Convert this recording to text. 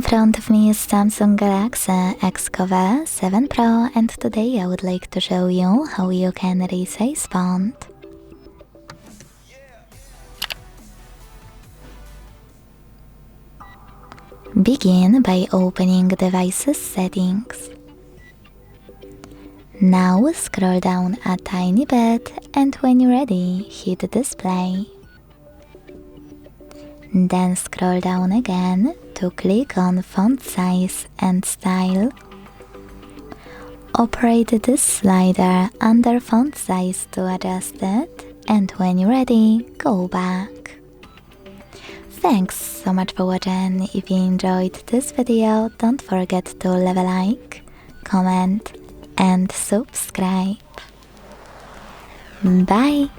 front of me is Samsung Galaxy XCover7 Pro, and today I would like to show you how you can resize font. Begin by opening Devices Settings. Now scroll down a tiny bit, and when you're ready, hit Display. Then scroll down again to click on Font Size and Style. Operate this slider under Font Size to adjust it, and when you're ready, go back. Thanks so much for watching. If you enjoyed this video, don't forget to leave a like, comment and subscribe. Bye!